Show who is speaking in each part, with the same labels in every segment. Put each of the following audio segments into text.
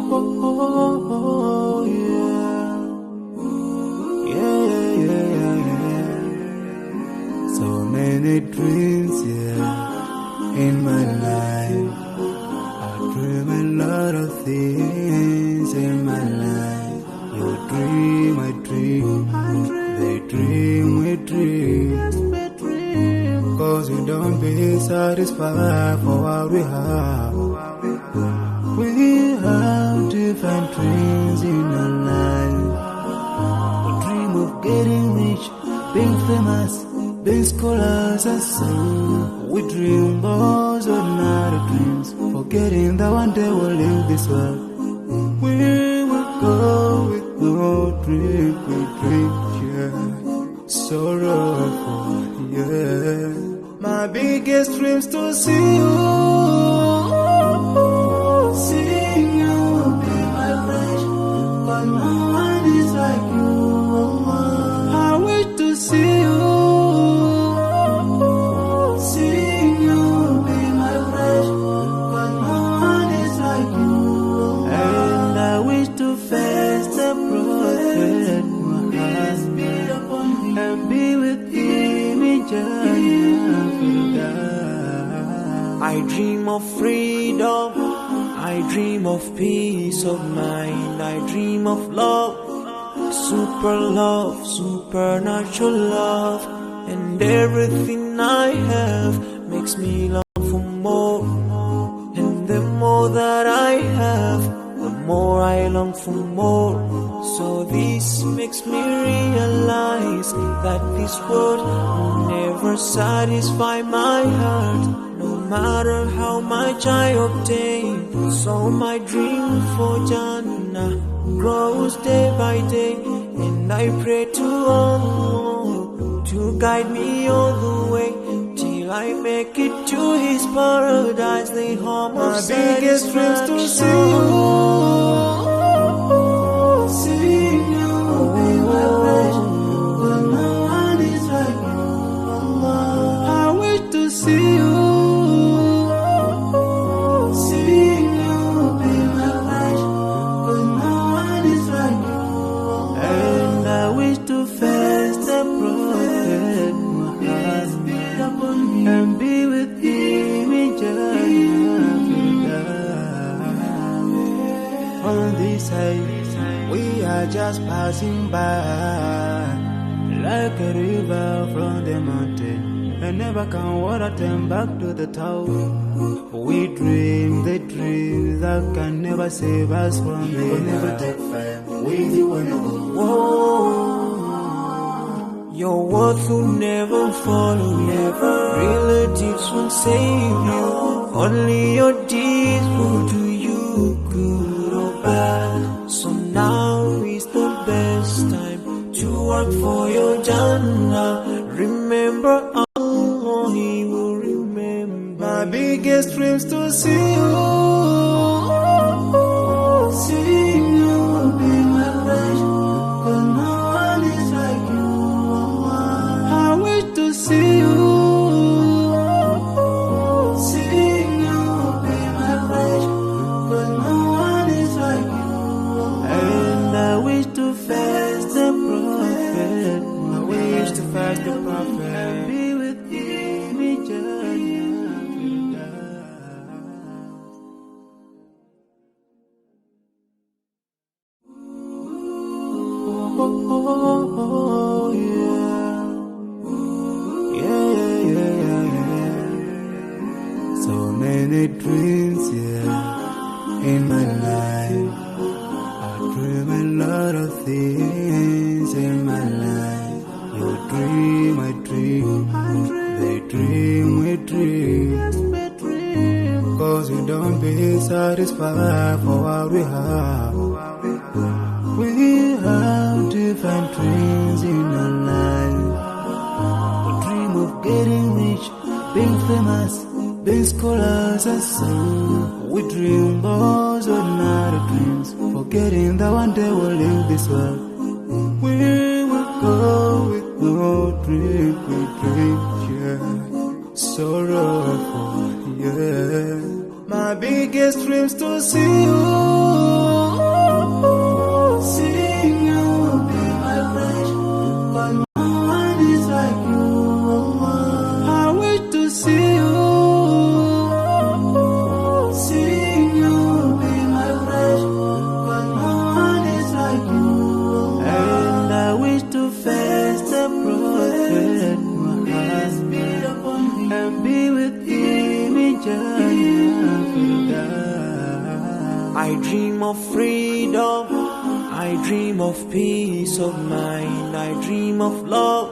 Speaker 1: Oh, yeah. So many dreams, in my life. I dream a lot of things in my life. You dream, I dream. They dream, we dream. 'Cause we don't be satisfied for what we have. We have different dreams in our life. We dream of getting rich, being famous, being scholars and so. We dream those ordinary dreams, forgetting that one day we'll leave this world. We will go with no dream, we dream, sorrowful, My biggest dreams to see you, be my friend, but no one is like you. I wish to see you, be my friend, but no one is like you. And I wish to face the prophet Muhammad and be with him in Jannah.
Speaker 2: I dream of freedom, I dream of peace of mind, I dream of love, supernatural love, and everything I have makes me long for more. And the more that I have, the more I long for more. So this makes me realize that this world will never satisfy my heart, no matter how much I obtain. So my dream for Jannah grows day by day, and I pray to Allah to guide me all the way till I make it to His paradise, the home of
Speaker 1: my biggest dreams to see you, be my friend, but no one is like you. I wish to see you, be my friend, but no one is like you. And I wish to face the prophet Muhammad and be with him in Jannah. On this side, we are just passing by, like a river from the mountain, and never can water turn back to the town. We dream the dreams that can never save us from the
Speaker 3: will never take fire with you when you go.
Speaker 2: Your words will never follow you, relatives won't save you, only your deeds will do you good or bad. So now is the best time to work for your Jannah. Remember Allah, He will remember.
Speaker 1: My biggest dreams to see you, be my friend, but no one is like you. I wish to see you, be my friend, but no one is like you. And I wish to face the prophet, I wish to face the prophet and be with him in Jannah. Oh, So many dreams, in my life. I dream a lot of things in my life. You dream, I dream. They dream, we dream. 'Cause we don't be satisfied for what we have. We have different dreams in our life. We dream of getting rich, being famous, being scholars and so. We dream those ordinary dreams, forgetting that one day we'll leave this world. We will go with no dream, we dream, sorrowful, My biggest dreams to see you,
Speaker 2: I dream of freedom, I dream of peace of mind, I dream of love,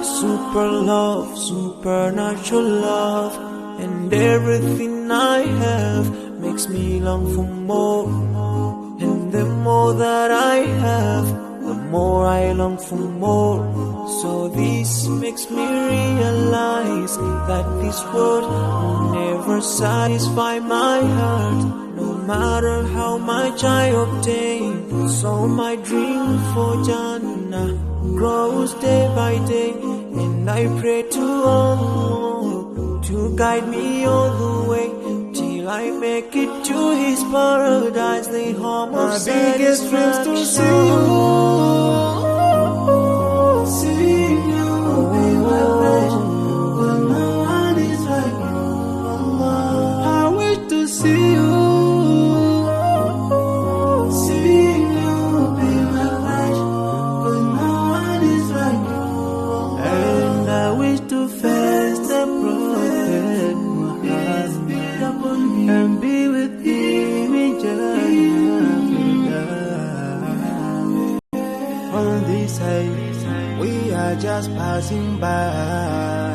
Speaker 2: supernatural love, and everything I have makes me long for more, and the more that I have, the more I long for more. So this makes me realize that this world will never satisfy my heart, no matter how much I obtain. So my dream for Jannah grows day by day, and I pray to Allah to guide me all the way till I make it to His paradise, the home of satisfaction. My biggest dreams to see you, be my passion, but no one is like you, Allah. I wish to see you, be my passion, but no one is like you, Allah. And I wish to face the Prophet Muhammad and be with him in Jannah. On this side, we are just passing by,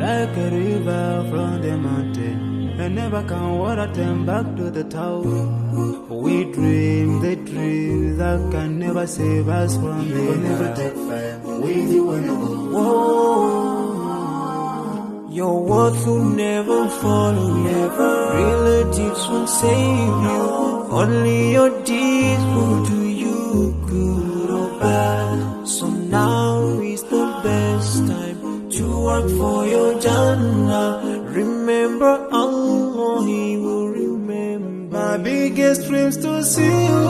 Speaker 2: like a river from the mountain, and never can water turn back to the town. We dream the dreams that can never save us from the
Speaker 3: We'll never take fame with you when you go.
Speaker 2: Whoa, your words will never follow you, relatives won't save you, only your deeds will do you good or bad. So now is the best time to work for your Jannah. Remember Allah, He will remember.
Speaker 1: My biggest dreams to see you,